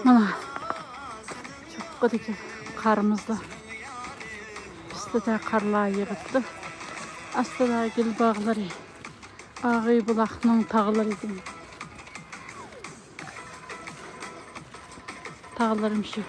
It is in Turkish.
Ana çok kötü ki karımızda. Bizde de karlar yığıttı. Aslında gül bağları. Ağay bulaqның tağları idi. Tağlarım şu.